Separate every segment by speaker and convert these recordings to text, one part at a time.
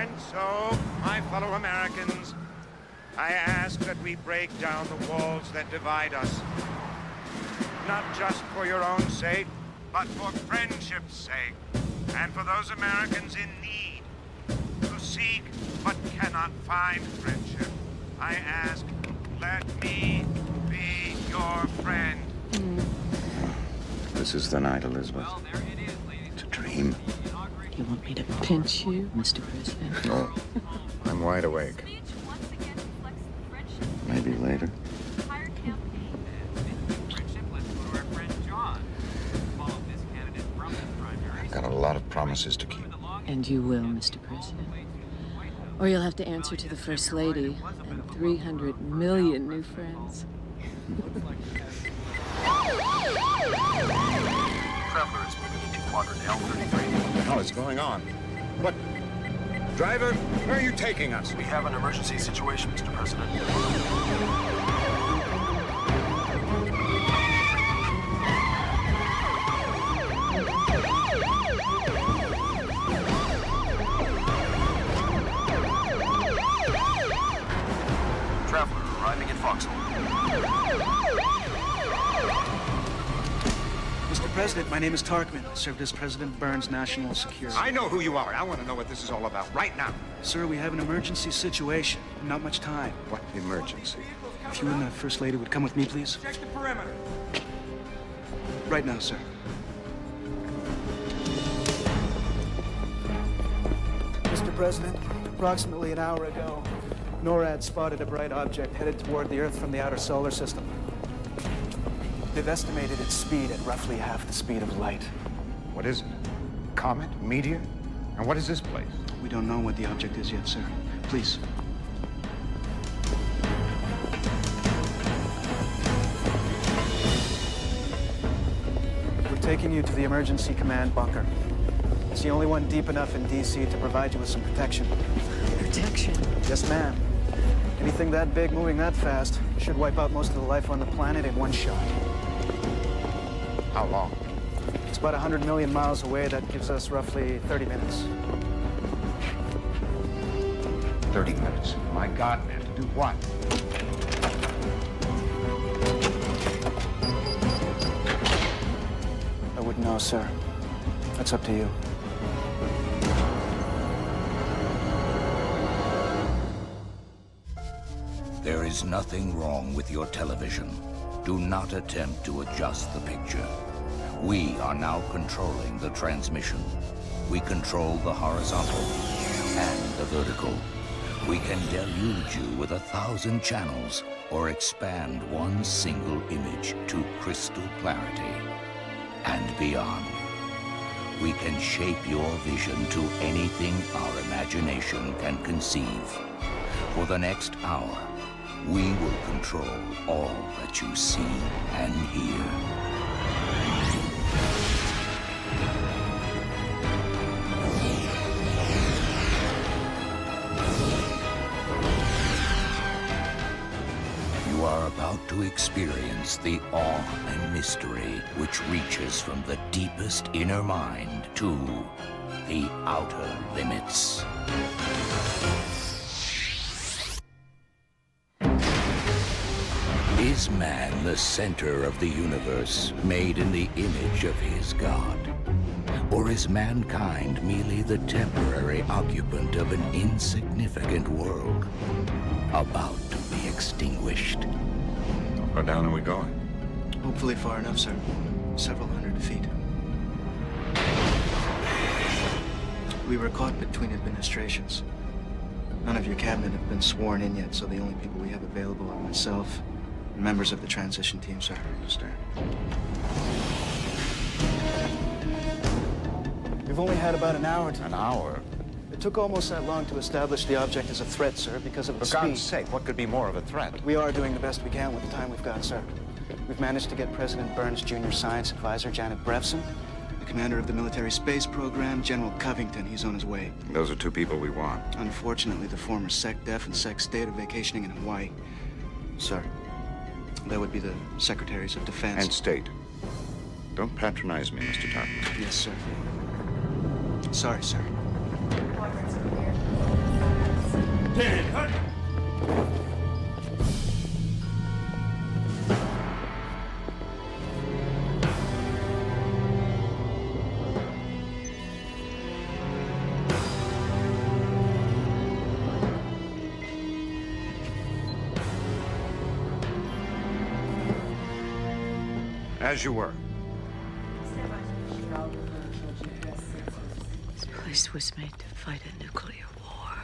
Speaker 1: And so, my fellow Americans, I ask that we break down the walls that divide us. Not just for your own sake, but for friendship's sake. And for those Americans in need, who seek but cannot find friendship. I ask, let me be your friend.
Speaker 2: This is the night, Elizabeth.
Speaker 3: Well, there it is, ladies.
Speaker 2: It's a dream.
Speaker 4: You want me to pinch you, Mr. President?
Speaker 2: No, I'm wide awake. Maybe later.
Speaker 3: Friendship, let's go to our friend John. Follow this candidate from this primary.
Speaker 2: I've got a lot of promises to keep.
Speaker 4: And you will, Mr. President. Or you'll have to answer to the First Lady and 300 million new friends.
Speaker 5: Traveler is moving into quadrant L33.
Speaker 2: What the hell is going on? What? Driver, where are you taking us?
Speaker 5: We have an emergency situation, Mr. President. Traveler arriving in Foxhole.
Speaker 6: Mr. President, my name is Tarkman. I served as President Burns' National Security.
Speaker 1: I know who you are. I want to know what this is all about right now.
Speaker 6: Sir, we have an emergency situation. Not much time.
Speaker 2: What emergency?
Speaker 6: If you and the First Lady would come with me, please.
Speaker 1: Check the perimeter.
Speaker 6: Right now, sir. Mr. President, approximately an hour ago, NORAD spotted a bright object headed toward the Earth from the outer solar system. They've estimated its speed at roughly half the speed of light.
Speaker 1: What is it? Comet? Meteor? And what is this place?
Speaker 6: We don't know what the object is yet, sir. Please. We're taking you to the emergency command bunker. It's the only one deep enough in D.C. to provide you with some protection.
Speaker 4: Protection?
Speaker 6: Yes, ma'am. Anything that big moving that fast should wipe out most of the life on the planet in one shot.
Speaker 1: How long?
Speaker 6: It's about 100 million miles away. That gives us roughly 30 minutes.
Speaker 1: 30 minutes. My God, man, to do what?
Speaker 6: I wouldn't know, sir. That's up to you.
Speaker 7: There is nothing wrong with your television. Do not attempt to adjust the picture. We are now controlling the transmission. We control the horizontal and the vertical. We can deluge you with 1,000 channels or expand one single image to crystal clarity and beyond. We can shape your vision to anything our imagination can conceive. For the next hour, we will control all that you see and hear. You are about to experience the awe and mystery which reaches from the deepest inner mind to the outer limits. Is man the center of the universe, made in the image of his God? Or is mankind merely the temporary occupant of an insignificant world, about to be extinguished?
Speaker 2: Where down are we going?
Speaker 6: Hopefully far enough, sir. Several hundred feet. We were caught between administrations. None of your cabinet have been sworn in yet, so the only people we have available are myself and members of the transition team, sir.
Speaker 2: Understand.
Speaker 6: We've only had about an hour to...
Speaker 2: An hour?
Speaker 6: It took almost that long to establish the object as a threat, sir, because of
Speaker 1: For
Speaker 6: its speed.
Speaker 1: God's sake, what could be more of a threat?
Speaker 6: We are doing the best we can with the time we've got, sir. We've managed to get President Burns' junior science advisor, Janet Brevson, the commander of the military space program, General Covington. He's on his way.
Speaker 2: Those are two people we want.
Speaker 6: Unfortunately, the former SecDef and SecState are vacationing in Hawaii. Sir, that would be the secretaries of defense.
Speaker 2: And state. Don't patronize me, Mr. Tarkin.
Speaker 6: Yes, sir. Sorry, sir.
Speaker 1: As you were.
Speaker 4: This place was made to fight a nuclear war.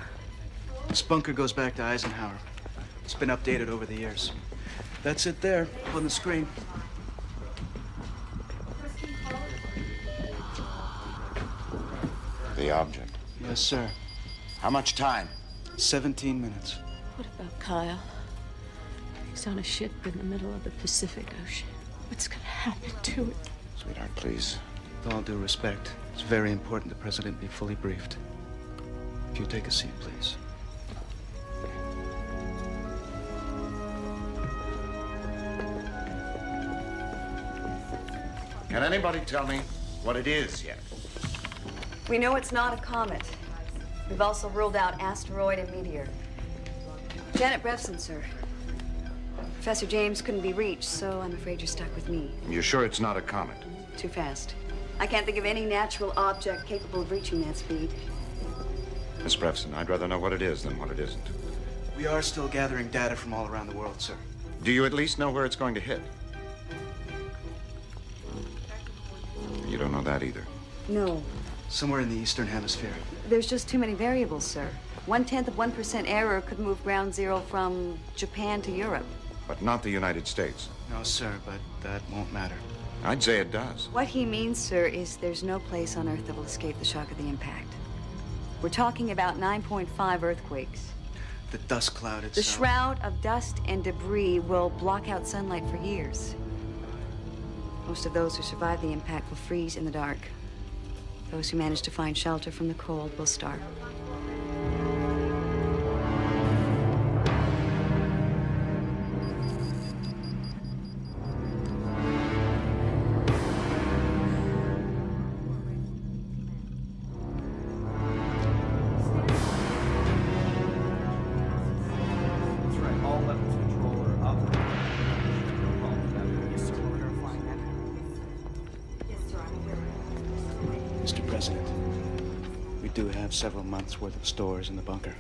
Speaker 6: This bunker goes back to Eisenhower. It's been updated over the years. That's it there on the screen.
Speaker 1: The object.
Speaker 6: Yes, sir.
Speaker 1: How much time?
Speaker 6: 17 minutes.
Speaker 4: What about Kyle? He's on a ship in the middle of the Pacific Ocean. What's gonna happen to it?
Speaker 1: Sweetheart, please.
Speaker 6: With all due respect, it's very important the president be fully briefed. If you take a seat, please.
Speaker 1: Can anybody tell me what it is yet?
Speaker 8: We know it's not a comet. We've also ruled out asteroid and meteor. Janet Brefson, sir. Professor James couldn't be reached, so I'm afraid you're stuck with me.
Speaker 1: You're sure it's not a comet?
Speaker 8: Too fast. I can't think of any natural object capable of reaching that speed.
Speaker 1: Miss Brefson, I'd rather know what it is than what it isn't.
Speaker 6: We are still gathering data from all around the world, sir.
Speaker 1: Do you at least know where it's going to hit? You don't know that either.
Speaker 8: No.
Speaker 6: Somewhere in the Eastern Hemisphere.
Speaker 8: There's just too many variables, sir. 1/10 of 1% error could move ground zero from Japan to Europe.
Speaker 1: But not the United States.
Speaker 6: No, sir, but that won't matter.
Speaker 1: I'd say it does.
Speaker 8: What he means, sir, is there's no place on Earth that will escape the shock of the impact. We're talking about 9.5 earthquakes.
Speaker 6: The dust cloud itself.
Speaker 8: The shroud of dust and debris will block out sunlight for years. Most of those who survive the impact will freeze in the dark. Those who manage to find shelter from the cold will starve.
Speaker 6: Mr. President, we do have several months' worth of stores in the bunker.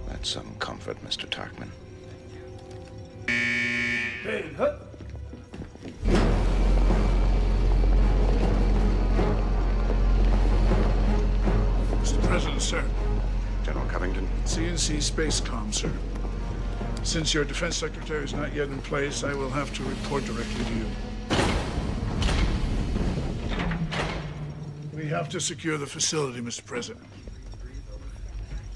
Speaker 1: That's some comfort, Mr. Tarkman.
Speaker 9: Mr. President, sir.
Speaker 1: General Covington?
Speaker 9: CNC Spacecom, sir. Since your defense secretary is not yet in place, I will have to report directly to you. We have to secure the facility, Mr. President.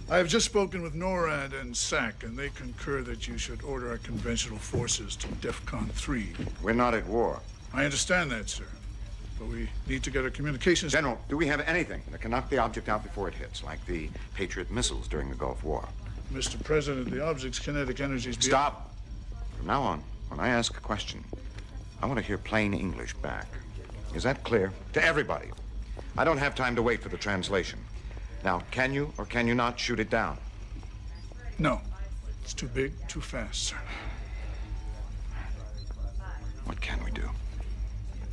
Speaker 9: I have just spoken with NORAD and SAC, and they concur that you should order our conventional forces to DEFCON 3.
Speaker 1: We're not at war.
Speaker 9: I understand that, sir. But we need to get our communications...
Speaker 1: General, do we have anything that can knock the object out before it hits, like the Patriot missiles during the Gulf War?
Speaker 9: Mr. President, the object's kinetic energy is...
Speaker 1: Stop! From now on, when I ask a question, I want to hear plain English back. Is that clear? To everybody. I don't have time to wait for the translation. Now, can you or can you not shoot it down?
Speaker 9: No. It's too big, too fast, sir.
Speaker 1: What can we do?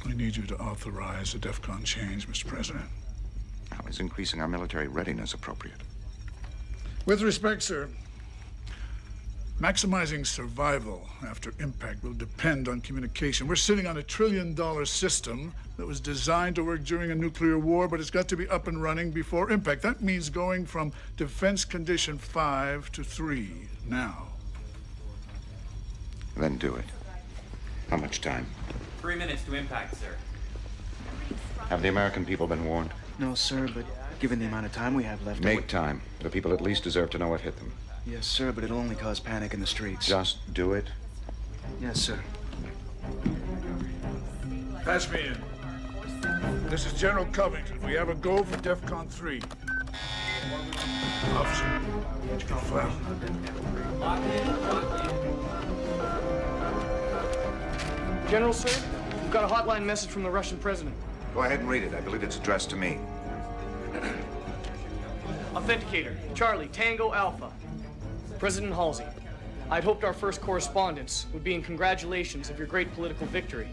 Speaker 9: I need you to authorize a DEFCON change, Mr. President.
Speaker 1: How is increasing our military readiness appropriate?
Speaker 9: With respect, sir, maximizing survival after impact will depend on communication. We're sitting on a $1 trillion system that was designed to work during a nuclear war, but it's got to be up and running before impact. That means going from defense condition 5 to 3 now.
Speaker 1: Then do it. How much time?
Speaker 3: 3 minutes to impact, sir.
Speaker 1: Have the American people been warned?
Speaker 6: No, sir, but given the amount of time we have left...
Speaker 1: Make time. The people at least deserve to know what hit them.
Speaker 6: Yes, sir, but it'll only cause panic in the streets.
Speaker 1: Just do it.
Speaker 6: Yes, sir.
Speaker 9: Patch me in. This is General Covington. We have a go for DEFCON 3. Officer, did you get file?
Speaker 10: General, sir, we've got a hotline message from the Russian president.
Speaker 1: Go ahead and read it. I believe it's addressed to me.
Speaker 10: Authenticator, Charlie, Tango Alpha. President Halsey, I'd hoped our first correspondence would be in congratulations of your great political victory.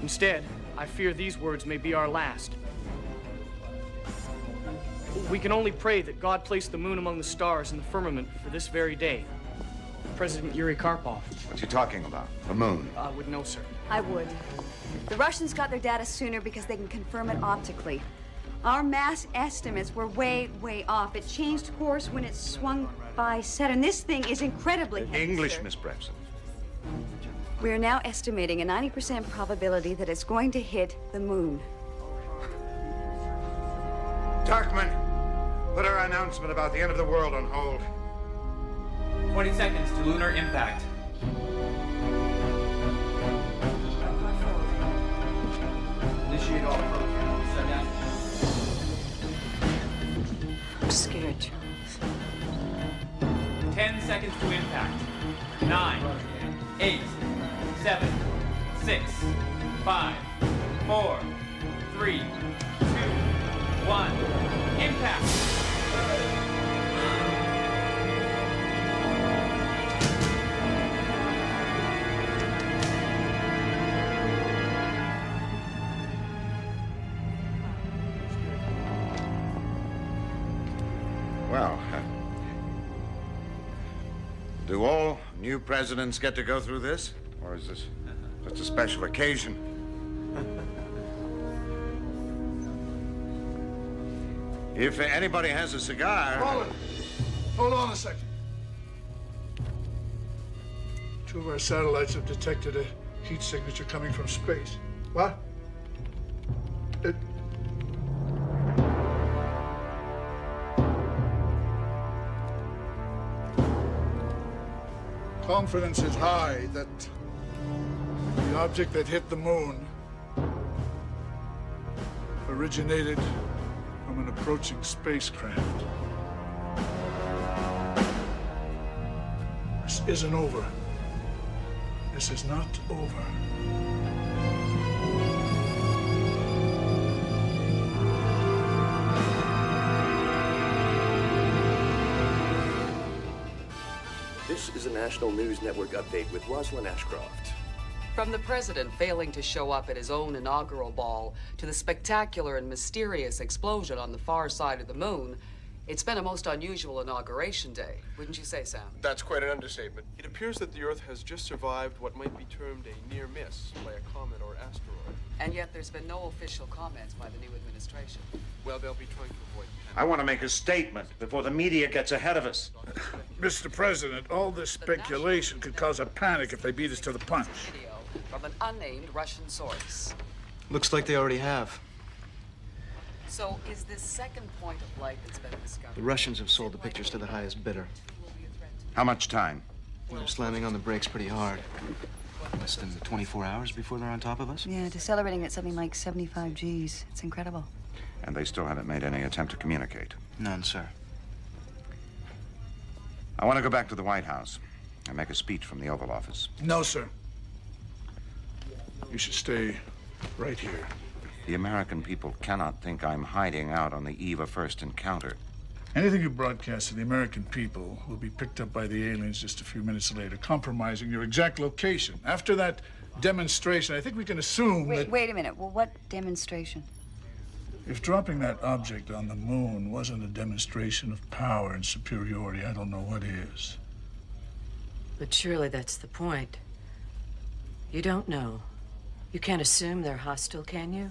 Speaker 10: Instead, I fear these words may be our last. We can only pray that God placed the moon among the stars in the firmament for this very day. President Yuri Karpov.
Speaker 2: What you talking about? The moon?
Speaker 10: I would know, sir.
Speaker 8: I would. The Russians got their data sooner because they can confirm it optically. Our mass estimates were way, way off. It changed course when it swung by Saturn. This thing is incredibly heavy,
Speaker 1: English,
Speaker 8: sir.
Speaker 1: Miss Brevson.
Speaker 8: We are now estimating a 90% probability that it's going to hit the moon.
Speaker 1: Darkman, put our announcement about the end of the world on hold.
Speaker 3: 20 seconds to lunar impact. Initiate all program. Set down.
Speaker 4: I'm scared, Charles.
Speaker 3: 10 seconds to impact. 9, 8, 7, 6, 5, 4, 3, 2, 1. Impact!
Speaker 1: Well, do all new presidents get to go through this? Or is this just a special occasion? If anybody has a cigar...
Speaker 9: Hold on a second. 2 of our satellites have detected a heat signature coming from space. What? Confidence is high that the object that hit the moon originated from an approaching spacecraft. This isn't over. This is not over.
Speaker 11: This is a National News Network update with Rosalind Ashcroft.
Speaker 12: From the president failing to show up at his own inaugural ball to the spectacular and mysterious explosion on the far side of the moon, it's been a most unusual inauguration day. Wouldn't you say, Sam?
Speaker 13: That's quite an understatement. It appears that the Earth has just survived what might be termed a near miss by a comet or asteroid.
Speaker 12: And yet there's been no official comments by the new administration.
Speaker 13: Well, they'll be trying to avoid
Speaker 1: I want to make a statement before the media gets ahead of us.
Speaker 9: Mr. President, all this speculation could cause a panic if they beat us to the punch.
Speaker 12: Video from an unnamed Russian source.
Speaker 14: Looks like they already have.
Speaker 12: So is this second point of light that's been discovered?
Speaker 14: The Russians have sold the pictures to the highest bidder.
Speaker 1: How much time?
Speaker 14: They're slamming on the brakes pretty hard. Less than 24 hours before they're on top of us?
Speaker 8: Yeah, decelerating at something like 75 Gs. It's incredible.
Speaker 1: And they still haven't made any attempt to communicate.
Speaker 14: None, sir.
Speaker 1: I want to go back to the White House and make a speech from the Oval Office.
Speaker 9: No, sir. You should stay right here.
Speaker 1: The American people cannot think I'm hiding out on the eve of first encounter.
Speaker 9: Anything you broadcast to the American people will be picked up by the aliens just a few minutes later, compromising your exact location. After that demonstration, I think we can assume that...
Speaker 8: Wait a minute. Well, what demonstration?
Speaker 9: If dropping that object on the moon wasn't a demonstration of power and superiority, I don't know what is.
Speaker 4: But surely that's the point. You don't know. You can't assume they're hostile, can you?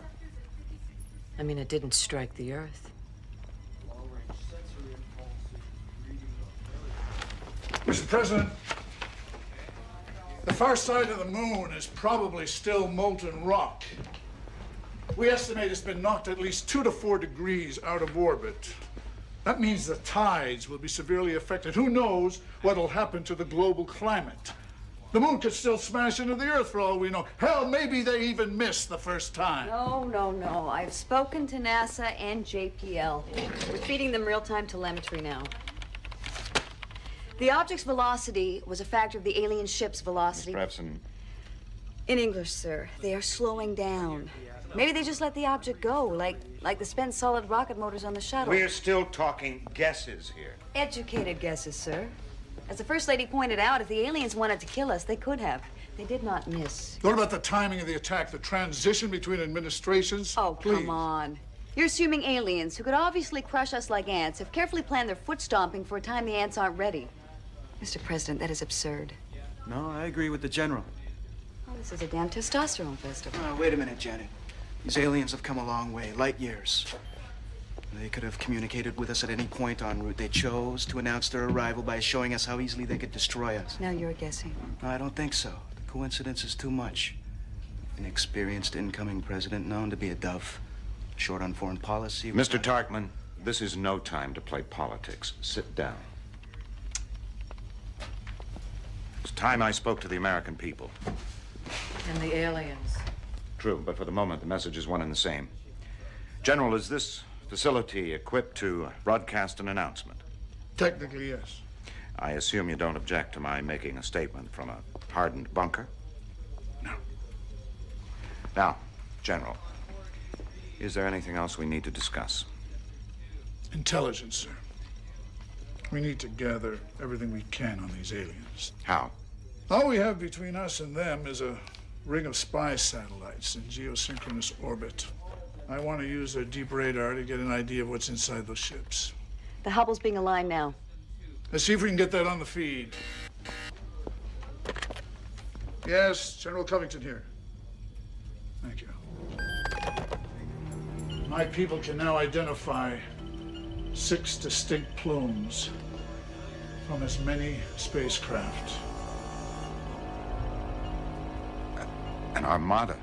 Speaker 4: I mean, it didn't strike the Earth.
Speaker 9: Mr. President, the far side of the moon is probably still molten rock. We estimate it's been knocked at least 2 to 4 degrees out of orbit. That means the tides will be severely affected. Who knows what'll happen to the global climate? The moon could still smash into the Earth for all we know. Hell, maybe they even missed the first time.
Speaker 8: No. I've spoken to NASA and JPL. We're feeding them real-time telemetry now. The object's velocity was a factor of the alien ship's velocity.
Speaker 1: Miss Brevson.
Speaker 8: In English, sir. They are slowing down. Maybe they just let the object go, like the spent solid rocket motors on the shuttle.
Speaker 1: We're still talking guesses here.
Speaker 8: Educated guesses, sir. As the First Lady pointed out, if the aliens wanted to kill us, they could have. They did not miss.
Speaker 9: What about the timing of the attack, the transition between administrations?
Speaker 8: Oh,
Speaker 9: Please.
Speaker 8: come on. You're assuming aliens, who could obviously crush us like ants, have carefully planned their foot stomping for a time the ants aren't ready. Mr. President, that is absurd.
Speaker 6: No, I agree with the general.
Speaker 8: Oh, this is a damn testosterone festival.
Speaker 6: Wait a minute, Janet. These aliens have come a long way, light years. They could have communicated with us at any point en route. They chose to announce their arrival by showing us how easily they could destroy us.
Speaker 8: Now you're guessing.
Speaker 6: No, I don't think so. The coincidence is too much. An experienced incoming president known to be a dove. Short on foreign policy.
Speaker 1: Mr. Tarkman, this is no time to play politics. Sit down. It's time I spoke to the American people.
Speaker 4: And the aliens.
Speaker 1: True, but for the moment, the message is one and the same. General, is this facility equipped to broadcast an announcement?
Speaker 9: Technically, yes.
Speaker 1: I assume you don't object to my making a statement from a hardened bunker?
Speaker 9: No.
Speaker 1: Now, General, is there anything else we need to discuss?
Speaker 9: Intelligence, sir. We need to gather everything we can on these aliens.
Speaker 1: How?
Speaker 9: All we have between us and them is a ring of spy satellites in geosynchronous orbit. I want to use their deep radar to get an idea of what's inside those ships.
Speaker 8: The Hubble's being aligned now.
Speaker 9: Let's see if we can get that on the feed. Yes, General Covington here. Thank you. My people can now identify 6 distinct plumes from as many spacecraft.
Speaker 1: An armada?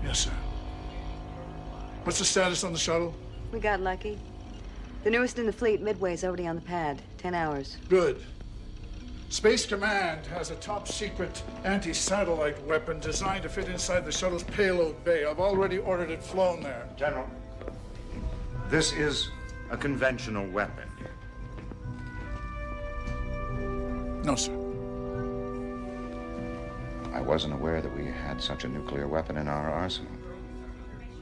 Speaker 9: Yes, sir. What's the status on the shuttle?
Speaker 8: We got lucky. The newest in the fleet, Midway's already on the pad. 10 hours.
Speaker 9: Good. Space Command has a top-secret anti-satellite weapon designed to fit inside the shuttle's payload bay. I've already ordered it flown there.
Speaker 1: General, this is a conventional weapon.
Speaker 9: No, sir.
Speaker 1: I wasn't aware that we had such a nuclear weapon in our arsenal.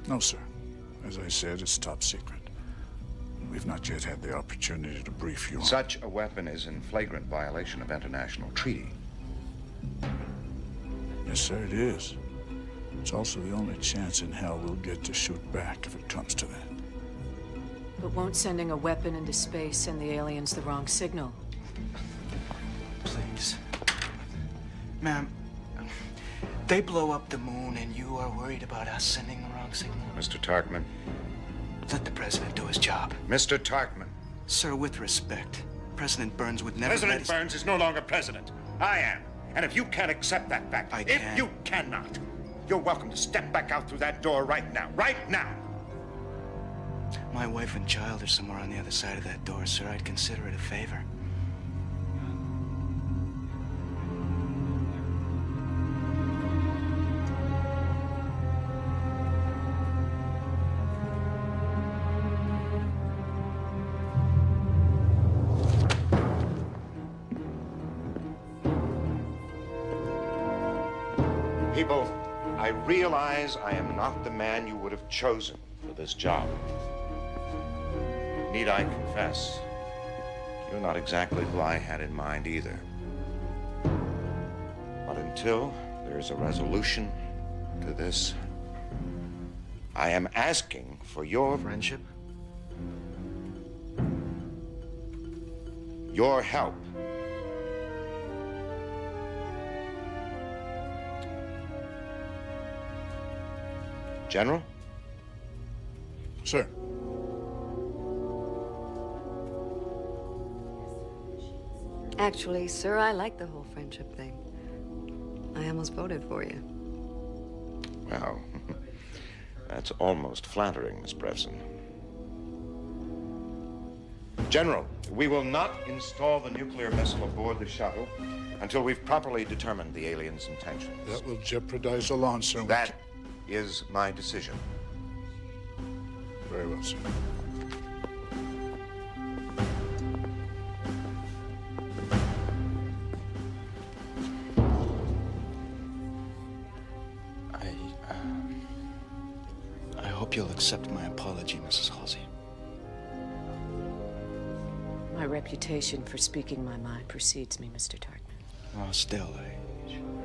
Speaker 9: No, sir. As I said, it's top secret. We've not yet had the opportunity to brief you on.
Speaker 1: Such a weapon is in flagrant violation of international treaty.
Speaker 9: Yes, sir, it is. It's also the only chance in hell we'll get to shoot back if it comes to that.
Speaker 4: But won't sending a weapon into space send the aliens the wrong signal?
Speaker 6: Please. Ma'am, they blow up the moon and you are worried about us sending the wrong signal?
Speaker 1: Mr. Tarkman.
Speaker 6: Let the president do his job.
Speaker 1: Mr. Tarkman.
Speaker 6: Sir, with respect, President Burns would never
Speaker 1: President Burns is no longer president. I am. And if you can't accept that fact, if you cannot, you're welcome to step back out through that door right now. Right now!
Speaker 6: My wife and child are somewhere on the other side of that door, sir. I'd consider it a favor.
Speaker 1: People, I realize I am not the man you would have chosen for this job. Need I confess, you're not exactly who I had in mind either. But until there is a resolution to this, I am asking for your
Speaker 6: friendship,
Speaker 1: your help. General?
Speaker 9: Sir.
Speaker 8: Actually, sir, I like the whole friendship thing. I almost voted for you.
Speaker 1: Well, that's almost flattering, Miss Brevson. General, we will not install the nuclear missile aboard the shuttle until we've properly determined the aliens' intentions.
Speaker 9: That will jeopardize the launch, sir.
Speaker 1: That is my decision.
Speaker 9: Very well, sir.
Speaker 14: accept my apology, Mrs. Halsey.
Speaker 4: My reputation for speaking my mind precedes me, Mr. Tartman.
Speaker 14: Oh, still,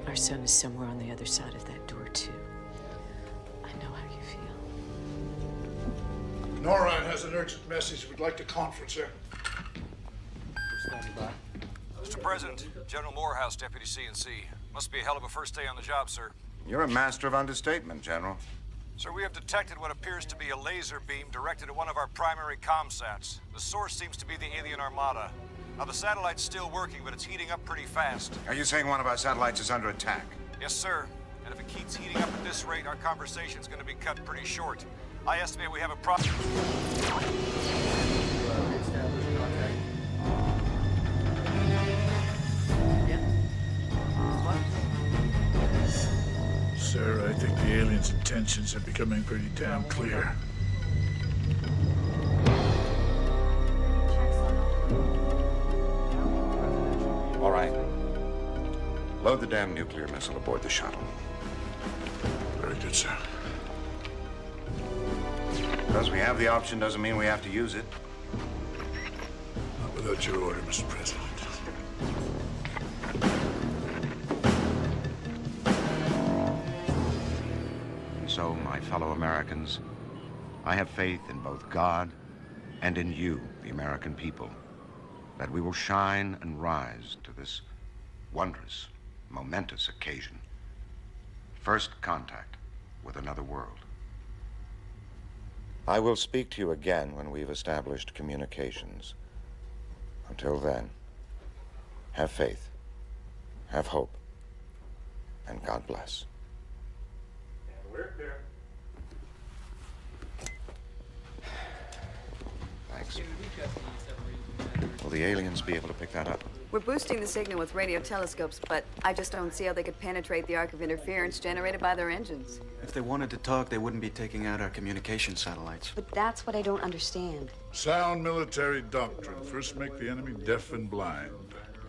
Speaker 4: Our son is somewhere on the other side of that door, too. I know how you feel.
Speaker 9: NORAD has an urgent message. We'd like to conference her.
Speaker 15: Mr. President, General Morehouse, Deputy C&C. Must be a hell of a first day on the job, sir.
Speaker 1: You're a master of understatement, General.
Speaker 15: Sir, we have detected what appears to be a laser beam directed at one of our primary comsats. The source seems to be the alien armada. Now, the satellite's still working, but it's heating up pretty fast.
Speaker 1: Are you saying one of our satellites is under attack?
Speaker 15: Yes, sir. And if it keeps heating up at this rate, our conversation's gonna be cut pretty short. I estimate we have a problem.
Speaker 9: Sir, I think the aliens' intentions are becoming pretty damn clear.
Speaker 1: All right. Load the damn nuclear missile aboard the shuttle.
Speaker 9: Very good, sir.
Speaker 1: Because we have the option doesn't mean we have to use it.
Speaker 9: Not without your order, Mr. President.
Speaker 1: So, my fellow Americans, I have faith in both God and in you, the American people, that we will shine and rise to this wondrous, momentous occasion. First contact with another world. I will speak to you again when we've established communications. Until then, have faith, have hope, and God bless. Thanks. Will the aliens be able to pick that up?
Speaker 8: We're boosting the signal with radio telescopes, but I just don't see how they could penetrate the arc of interference generated by their engines.
Speaker 14: If they wanted to talk, they wouldn't be taking out our communication satellites.
Speaker 8: But that's what I don't understand.
Speaker 9: Sound military doctrine. First make the enemy deaf and blind.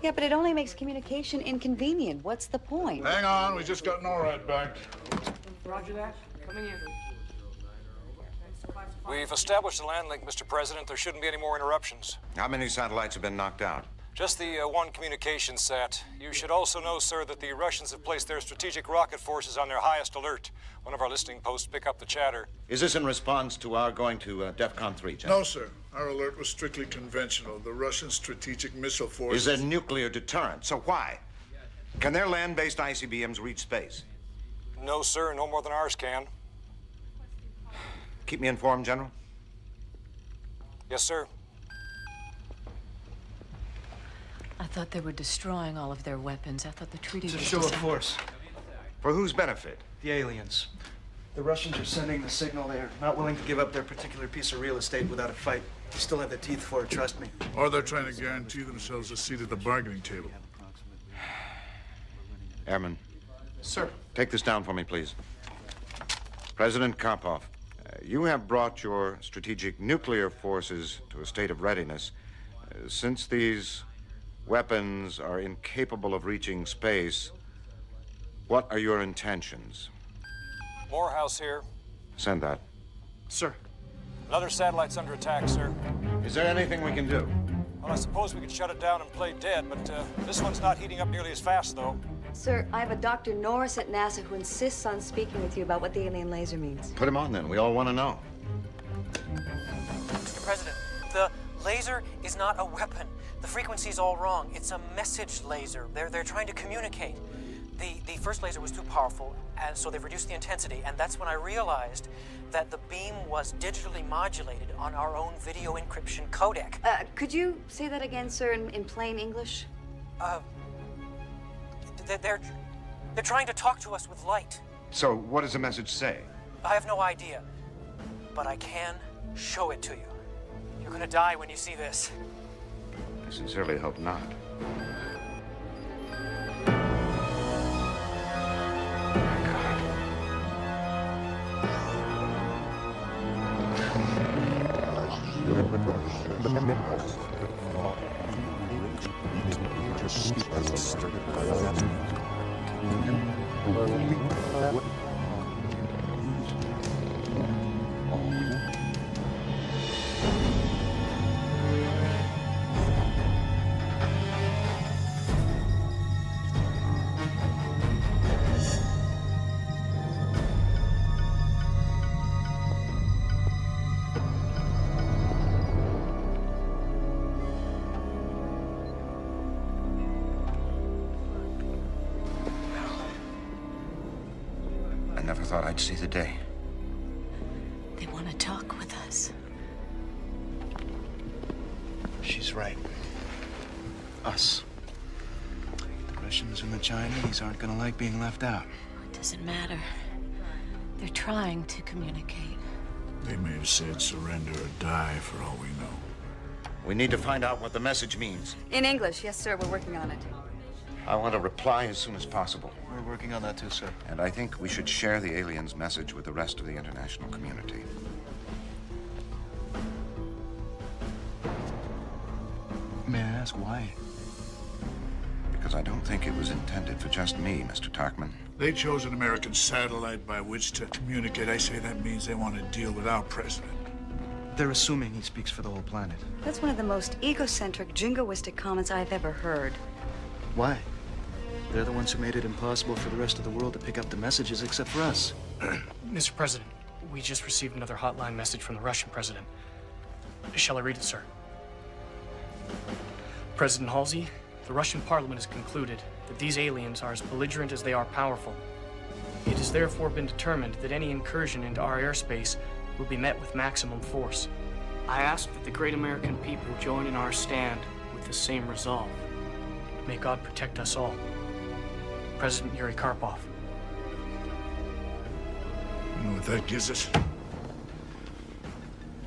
Speaker 8: Yeah, but it only makes communication inconvenient. What's the point?
Speaker 9: Hang on, we just got NORAD back.
Speaker 10: Roger that. Coming in.
Speaker 15: We've established a land link, Mr. President. There shouldn't be any more interruptions.
Speaker 1: How many satellites have been knocked out?
Speaker 15: Just the one communication sat. You should also know, sir, that the Russians have placed their strategic rocket forces on their highest alert. One of our listening posts pick up the chatter.
Speaker 1: Is this in response to our going to DEFCON 3, General?
Speaker 9: No, sir. Our alert was strictly conventional. The Russian strategic missile force
Speaker 1: is a nuclear deterrent. So why? Can their land-based ICBMs reach space?
Speaker 15: No, sir. No more than ours can.
Speaker 1: Keep me informed, General.
Speaker 15: Yes, sir.
Speaker 4: I thought they were destroying all of their weapons. I thought the treaty
Speaker 14: It's a
Speaker 4: was
Speaker 14: show of
Speaker 4: designed-
Speaker 14: force.
Speaker 1: For whose benefit?
Speaker 14: The aliens. The Russians are sending the signal they're not willing to give up their particular piece of real estate without a fight. They still have the teeth for it, trust me.
Speaker 9: Or they're trying to guarantee themselves a seat at the bargaining table.
Speaker 1: Airman.
Speaker 10: Sir.
Speaker 1: Take this down for me, please. President Karpov, you have brought your strategic nuclear forces to a state of readiness. Since these weapons are incapable of reaching space, what are your intentions?
Speaker 15: Morehouse here.
Speaker 1: Send that.
Speaker 10: Sir.
Speaker 15: Another satellite's under attack, sir.
Speaker 1: Is there anything we can do?
Speaker 15: Well, I suppose we could shut it down and play dead, but this one's not heating up nearly as fast, though.
Speaker 8: Sir, I have a Dr. Norris at NASA who insists on speaking with you about what the alien laser means.
Speaker 1: Put him on, then. We all want to know.
Speaker 16: Mr. President, the laser is not a weapon. The frequency's all wrong. It's a message laser. They're trying to communicate. The first laser was too powerful, and so they've reduced the intensity, and that's when I realized that the beam was digitally modulated on our own video encryption codec.
Speaker 8: Could you say that again, sir, in plain English?
Speaker 16: They're trying to talk to us with light.
Speaker 1: So, what does the message say?
Speaker 16: I have no idea, but I can show it to you. You're gonna die when you see this.
Speaker 1: I sincerely hope not.
Speaker 2: never thought I'd see the day.
Speaker 4: They want to talk with us.
Speaker 14: She's right. Us. The Russians and the Chinese aren't gonna like being left out.
Speaker 4: It doesn't matter. They're trying to communicate.
Speaker 9: They may have said surrender or die for all we know.
Speaker 2: We need to find out what the message means.
Speaker 8: In English, yes, sir. We're working on it.
Speaker 2: I want a reply as soon as possible.
Speaker 14: We're working on that too, sir.
Speaker 2: And I think we should share the aliens' message with the rest of the international community.
Speaker 14: May I ask why?
Speaker 2: Because I don't think it was intended for just me, Mr. Tarkman.
Speaker 9: They chose an American satellite by which to communicate. I say that means they want to deal with our president.
Speaker 14: They're assuming he speaks for the whole planet.
Speaker 8: That's one of the most egocentric, jingoistic comments I've ever heard.
Speaker 14: Why? They're the ones who made it impossible for the rest of the world to pick up the messages except for us.
Speaker 10: Mr. President, we just received another hotline message from the Russian president. Shall I read it, sir? President Halsey, the Russian parliament has concluded that these aliens are as belligerent as they are powerful. It has therefore been determined that any incursion into our airspace will be met with maximum force. I ask that the great American people join in our stand with the same resolve. May God protect us all. President Yuri Karpov.
Speaker 9: You know what that gives us?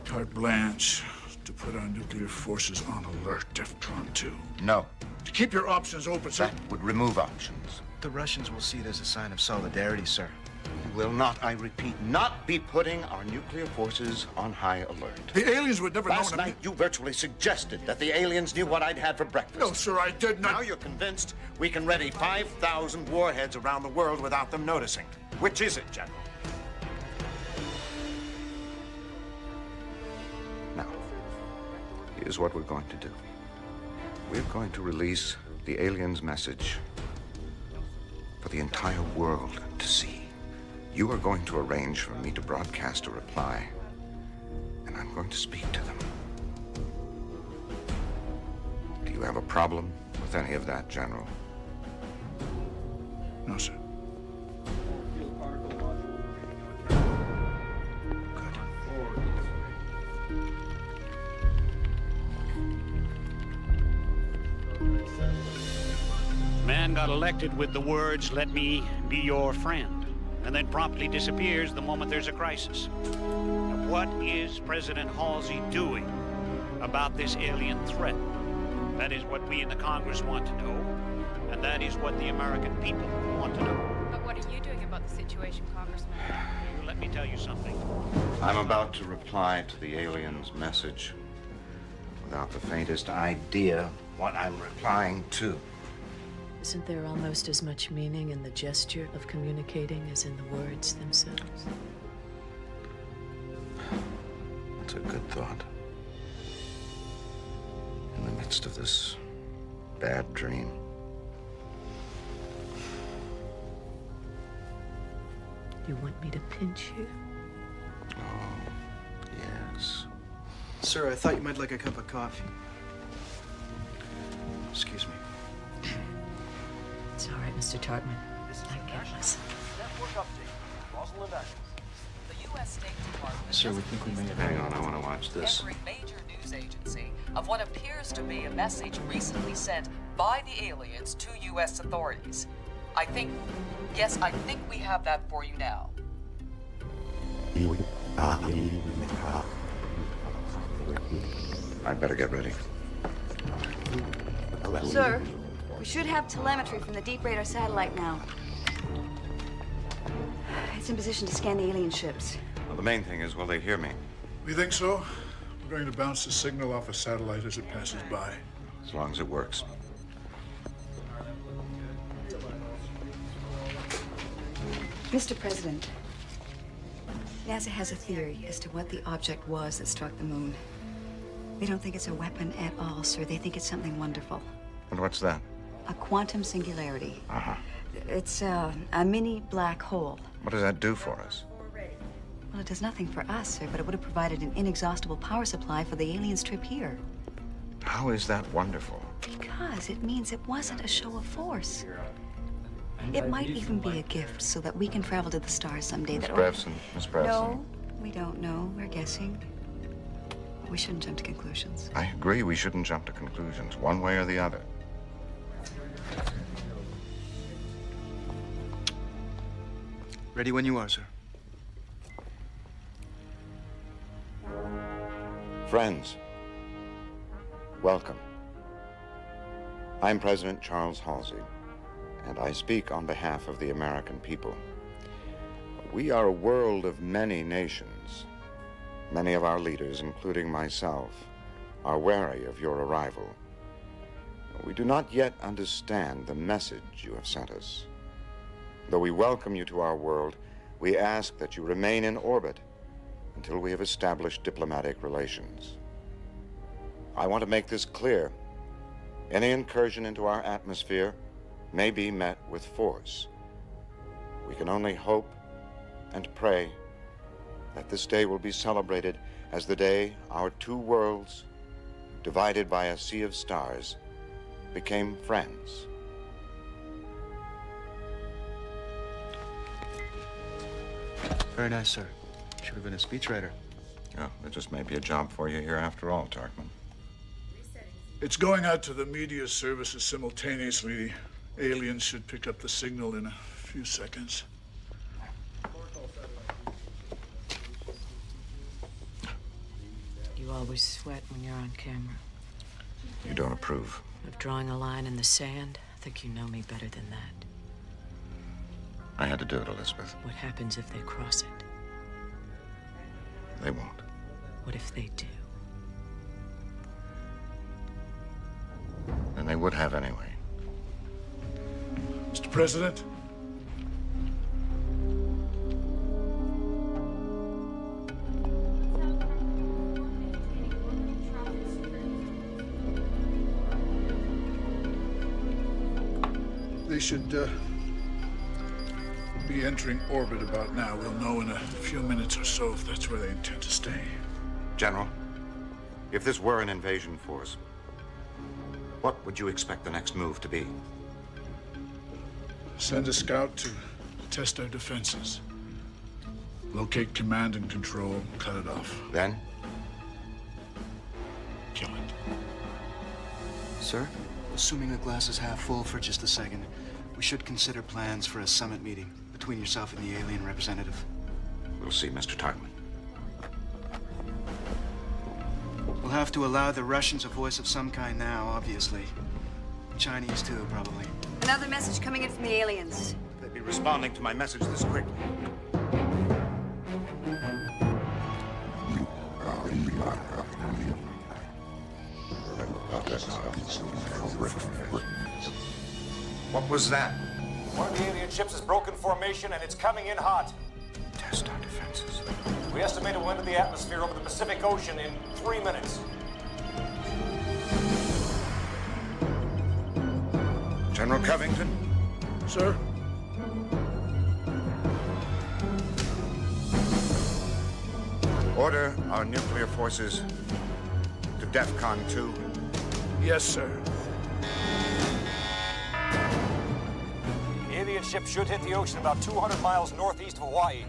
Speaker 9: Carte blanche to put our nuclear forces on alert, DEFCON 2.
Speaker 2: No.
Speaker 9: To keep your options open, sir.
Speaker 2: That would remove options.
Speaker 14: The Russians will see it as a sign of solidarity, sir.
Speaker 2: Will not, I repeat, not be putting our nuclear forces on high alert.
Speaker 9: The aliens would never know.
Speaker 2: Last night, you virtually suggested that the aliens knew what I'd had for breakfast.
Speaker 9: No, sir, I did not.
Speaker 2: Now you're convinced we can ready 5,000 warheads around the world without them noticing. Which is it, General? Now, here's what we're going to do. We're going to release the aliens' message for the entire world to see. You are going to arrange for me to broadcast a reply, and I'm going to speak to them. Do you have a problem with any of that, General?
Speaker 9: No, sir.
Speaker 17: Man got elected with the words, "Let me be your friend," and then promptly disappears the moment there's a crisis. Now, what is President Halsey doing about this alien threat? That is what we in the Congress want to know, and that is what the American people want to know.
Speaker 18: But what are you doing about the situation, Congressman?
Speaker 17: Let me tell you something.
Speaker 2: I'm about to reply to the aliens' message without the faintest idea what I'm replying to.
Speaker 4: Isn't there almost as much meaning in the gesture of communicating as in the words themselves?
Speaker 2: It's a good thought. In the midst of this bad dream.
Speaker 4: You want me to pinch you?
Speaker 2: Oh, yes.
Speaker 14: Sir, I thought you might like a cup of coffee. Excuse me.
Speaker 4: It's all right, Mr. Tartman. I can't listen.
Speaker 12: The U.S. State Department
Speaker 14: Sir, we think we may have...
Speaker 2: Hang on, I want to watch this.
Speaker 12: every major news agency of what appears to be a message recently sent by the aliens to U.S. authorities. I think we have that for you now.
Speaker 2: I'd better get ready.
Speaker 8: Sir, we should have telemetry from the deep radar satellite now. It's in position to scan the alien ships.
Speaker 2: Well, the main thing is, will they hear me?
Speaker 9: You think so? We're going to bounce the signal off a satellite as it passes by.
Speaker 2: As long as it works.
Speaker 8: Mr. President, NASA has a theory as to what the object was that struck the moon. They don't think it's a weapon at all, sir. They think it's something wonderful.
Speaker 2: And what's that?
Speaker 8: A quantum singularity.
Speaker 2: Uh-huh.
Speaker 8: It's a mini black hole.
Speaker 2: What does that do for us?
Speaker 8: Well, it does nothing for us, sir, but it would have provided an inexhaustible power supply for the aliens' trip here.
Speaker 2: How is that wonderful?
Speaker 8: Because it means it wasn't a show of force. It might even be a gift so that we can travel to the stars someday.
Speaker 2: Miss Brevson, Miss Brevson.
Speaker 8: No, we don't know. We're guessing. We shouldn't jump to conclusions.
Speaker 2: I agree we shouldn't jump to conclusions, one way or the other.
Speaker 14: Ready when you are, sir.
Speaker 2: Friends, welcome. I'm President Charles Halsey, and I speak on behalf of the American people. We are a world of many nations. Many of our leaders, including myself, are wary of your arrival. We do not yet understand the message you have sent us. Though we welcome you to our world, we ask that you remain in orbit until we have established diplomatic relations. I want to make this clear. Any incursion into our atmosphere may be met with force. We can only hope and pray that this day will be celebrated as the day our two worlds, divided by a sea of stars, became friends.
Speaker 14: Very nice, sir. Should have been a speechwriter.
Speaker 2: Oh, there just may be a job for you here after all, Tarkman.
Speaker 9: It's going out to the media services simultaneously. The aliens should pick up the signal in a few seconds.
Speaker 4: You always sweat when you're on camera.
Speaker 2: You don't approve.
Speaker 4: Of drawing a line in the sand? I think you know me better than that.
Speaker 2: I had to do it, Elizabeth.
Speaker 4: What happens if they cross it?
Speaker 2: They won't.
Speaker 4: What if they do?
Speaker 2: And they would have anyway.
Speaker 9: Mr. President? They should be entering orbit about now. We'll know in a few minutes or so if that's where they intend to stay.
Speaker 2: General, if this were an invasion force, what would you expect the next move to be?
Speaker 9: Send a scout to test our defenses. Locate command and control, cut it off.
Speaker 2: Then?
Speaker 9: Kill it.
Speaker 14: Sir, assuming the glass is half full for just a second, we should consider plans for a summit meeting between yourself and the alien representative.
Speaker 2: We'll see, Mr. Tarkman.
Speaker 14: We'll have to allow the Russians a voice of some kind now, obviously. Chinese, too, probably.
Speaker 8: Another message coming in from the aliens.
Speaker 2: They'd be responding to my message this quickly. What was that?
Speaker 15: One of the alien ships has broken formation and it's coming in hot.
Speaker 2: Test our defenses.
Speaker 15: We estimate it will enter the atmosphere over the Pacific Ocean in 3 minutes.
Speaker 2: General Covington?
Speaker 9: Sir?
Speaker 2: Order our nuclear forces to DEFCON 2.
Speaker 9: Yes, sir.
Speaker 15: The alien ship should hit the ocean about 200 miles northeast of Hawaii.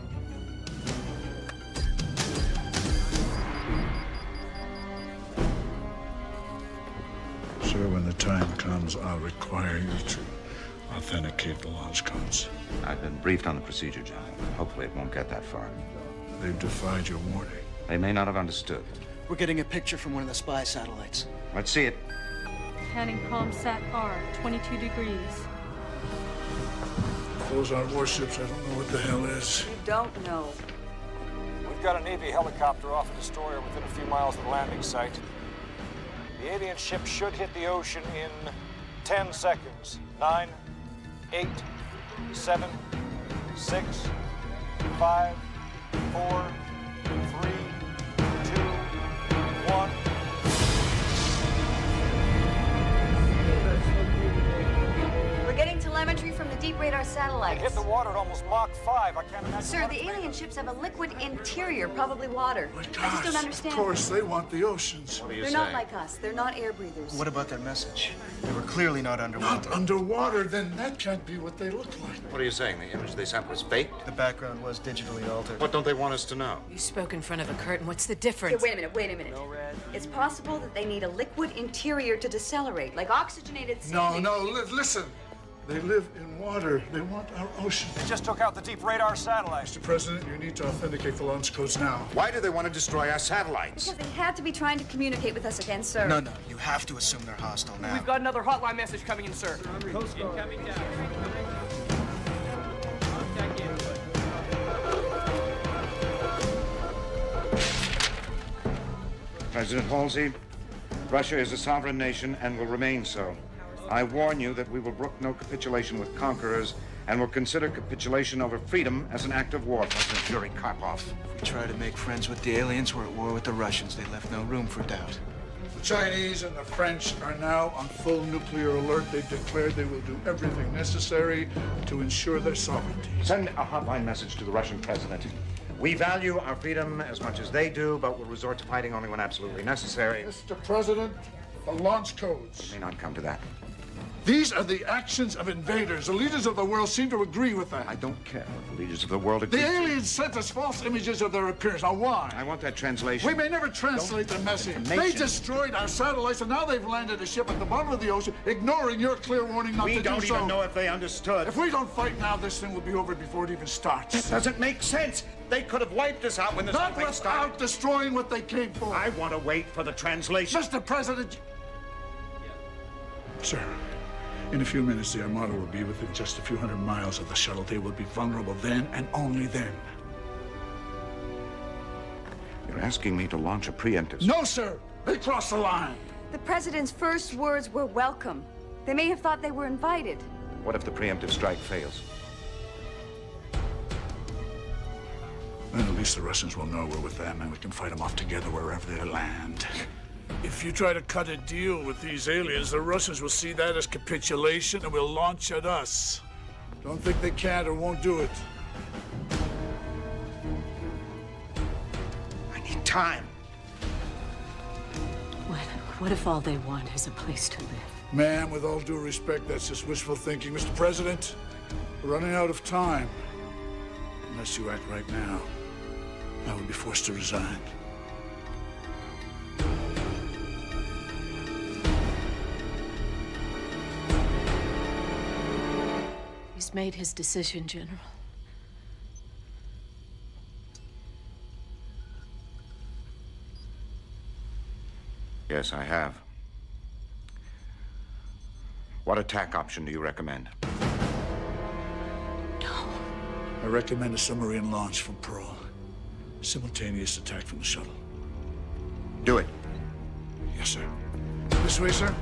Speaker 9: Sir, when the time comes, I'll require you to authenticate the launch codes.
Speaker 2: I've been briefed on the procedure, General. Hopefully it won't get that far.
Speaker 9: They've defied your warning.
Speaker 2: They may not have understood.
Speaker 14: We're getting a picture from one of the spy satellites.
Speaker 2: Let's see it.
Speaker 18: Scanning ComSat R, 22 degrees.
Speaker 9: Those aren't warships. I don't know what the hell is.
Speaker 8: You don't know.
Speaker 15: We've got a Navy helicopter off a destroyer within a few miles of the landing site. The alien ship should hit the ocean in 10 seconds. 9, 8, 7, 6, 5, 4, 3, 2, 1.
Speaker 8: We're getting telemetry from the deep range radar satellites.
Speaker 15: It hit the water at almost Mach 5. I can't imagine.
Speaker 8: Sir, the alien ships have a liquid interior, probably water. I just don't understand.
Speaker 9: Of course, they want the oceans.
Speaker 8: They're not like us. They're not air breathers.
Speaker 14: What about their message? They were clearly not underwater.
Speaker 9: Not underwater? Then that can't be what they look like.
Speaker 2: What are you saying? The image they sent was faked?
Speaker 14: The background was digitally altered.
Speaker 2: What don't they want us to know?
Speaker 4: You spoke in front of a curtain. What's the difference?
Speaker 8: Okay, wait a minute. It's possible that they need a liquid interior to decelerate, like oxygenated sand.
Speaker 9: No, listen. They live in water. They want our ocean.
Speaker 15: They just took out the deep radar satellite.
Speaker 9: Mr. President, you need to authenticate the launch codes now.
Speaker 2: Why do they want to destroy our satellites?
Speaker 8: Because they had to be trying to communicate with us again, sir.
Speaker 14: No. You have to assume they're hostile now.
Speaker 10: We've got another hotline message coming in, sir.
Speaker 3: Incoming down. Contact input.
Speaker 1: President Halsey, Russia is a sovereign nation and will remain so. I warn you that we will brook no capitulation with conquerors and will consider capitulation over freedom as an act of war. President Yuri Karpov.
Speaker 14: If we try to make friends with the aliens, we're at war with the Russians. They left no room for doubt.
Speaker 9: The Chinese and the French are now on full nuclear alert. They've declared they will do everything necessary to ensure their sovereignty.
Speaker 1: Send a hotline message to the Russian president. We value our freedom as much as they do, but will resort to fighting only when absolutely necessary.
Speaker 9: Mr. President, the launch codes.
Speaker 1: It may not come to that.
Speaker 9: These are the actions of invaders. The leaders of the world seem to agree with that.
Speaker 1: I don't care what the leaders of the world agree.
Speaker 9: The aliens sent us false images of their appearance. Now, why?
Speaker 1: I want that translation.
Speaker 9: We may never translate the message. They destroyed our satellites, and now they've landed a ship at the bottom of the ocean, ignoring your clear warning not to do so.
Speaker 1: We don't even know if they understood.
Speaker 9: If we don't fight now, this thing will be over before it even starts.
Speaker 1: That doesn't make sense. They could have wiped us out when this whole thing started.
Speaker 9: Not without destroying what they came for.
Speaker 1: I want to wait for the translation.
Speaker 9: Mr. President. Sir. In a few minutes, the Armada will be within just a few hundred miles of the shuttle. They will be vulnerable then and only then.
Speaker 1: You're asking me to launch a preemptive...
Speaker 9: No, sir! They crossed the line!
Speaker 8: The president's first words were welcome. They may have thought they were invited.
Speaker 1: What if the preemptive strike fails?
Speaker 9: Then at least the Russians will know we're with them and we can fight them off together wherever they land. If you try to cut a deal with these aliens, the Russians will see that as capitulation and will launch at us. Don't think they can't or won't do it.
Speaker 1: I need time.
Speaker 4: What if all they want is a place to live?
Speaker 9: Ma'am, with all due respect, that's just wishful thinking. Mr. President, we're running out of time. Unless you act right now, I will be forced to resign.
Speaker 4: He's made his decision, General.
Speaker 1: Yes, I have. What attack option do you recommend?
Speaker 9: I recommend a submarine launch from Pearl. Simultaneous attack from the shuttle.
Speaker 1: Do it.
Speaker 9: Yes, sir. This way, sir.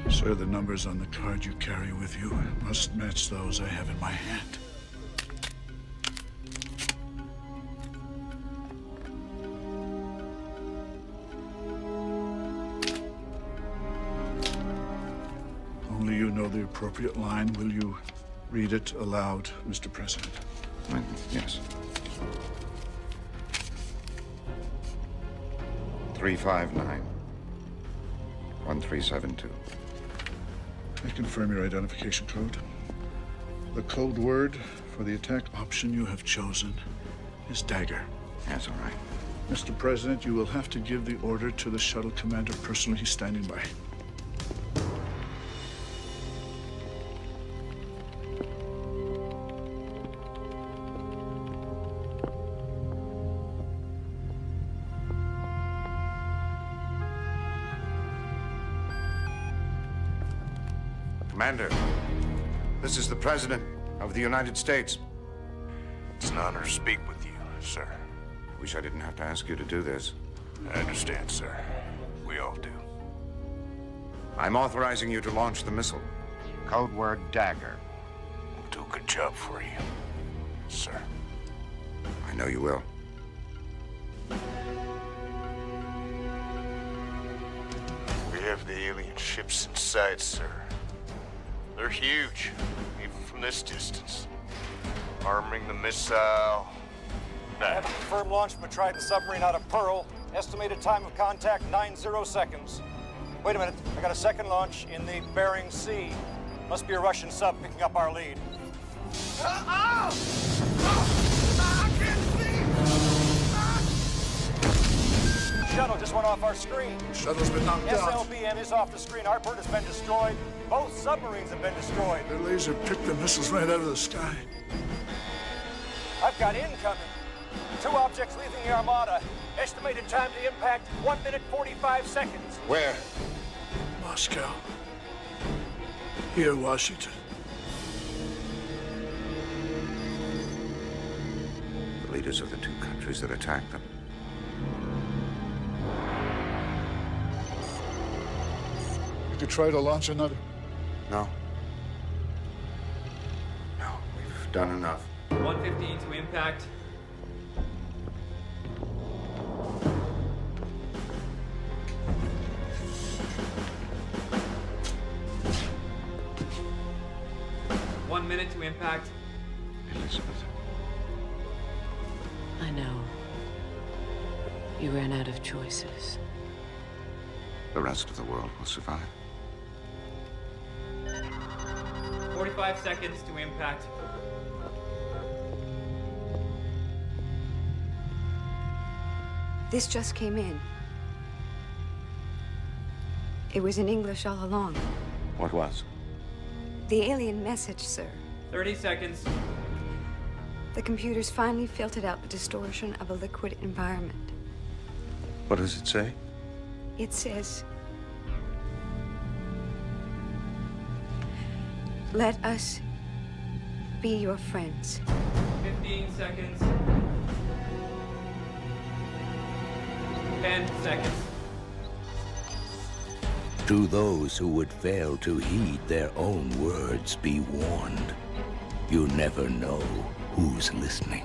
Speaker 9: Sir, the numbers on the card you carry with you must match those I have in my hand. Only you know the appropriate line. Will you read it aloud, Mr. President?
Speaker 1: Yes. 359-1372.
Speaker 9: I confirm your identification code. The code word for the attack option you have chosen is Dagger.
Speaker 1: That's all right.
Speaker 9: Mr. President, you will have to give the order to the shuttle commander personally. He's standing by.
Speaker 1: Commander, this is the President of the United States.
Speaker 2: It's an honor to speak with you, sir.
Speaker 1: Wish I didn't have to ask you to do this.
Speaker 2: I understand, sir. We all do. I'm authorizing you to launch the missile. Code word Dagger. We'll do a good job for you, sir. I know you will.
Speaker 19: We have the alien ships in sight, sir. They're huge, even from this distance. Arming the missile.
Speaker 15: I have a confirmed launch from a Trident submarine out of Pearl. Estimated time of contact, 90 seconds. Wait a minute, I got a second launch in the Bering Sea. Must be a Russian sub picking up our lead.
Speaker 19: I can't see!
Speaker 15: Shuttle just went off our screen.
Speaker 9: Shuttle's been knocked out.
Speaker 15: SLBM is off the screen. Our bird has been destroyed. Both submarines have been destroyed.
Speaker 9: Their laser picked the missiles right out of the sky.
Speaker 15: I've got incoming. 2 objects leaving the Armada. Estimated time to impact, 1 minute, 45 seconds.
Speaker 2: Where?
Speaker 9: Moscow. Here, Washington.
Speaker 2: The leaders of the 2 countries that attacked them.
Speaker 9: We could try to launch another.
Speaker 2: No. No, we've done enough.
Speaker 3: 1:15 to impact. One minute to impact.
Speaker 2: Elizabeth.
Speaker 4: I know. You ran out of choices.
Speaker 2: The rest of the world will survive.
Speaker 3: 45 seconds to impact.
Speaker 8: This just came in. It was in English all along.
Speaker 2: What was?
Speaker 8: The alien message, sir.
Speaker 3: 30 seconds.
Speaker 8: The computers finally filtered out the distortion of a liquid environment.
Speaker 2: What does it say?
Speaker 8: It says, "Let us be your friends."
Speaker 3: 15 seconds. 10 seconds.
Speaker 7: To those who would fail to heed their own words, be warned. You never know who's listening.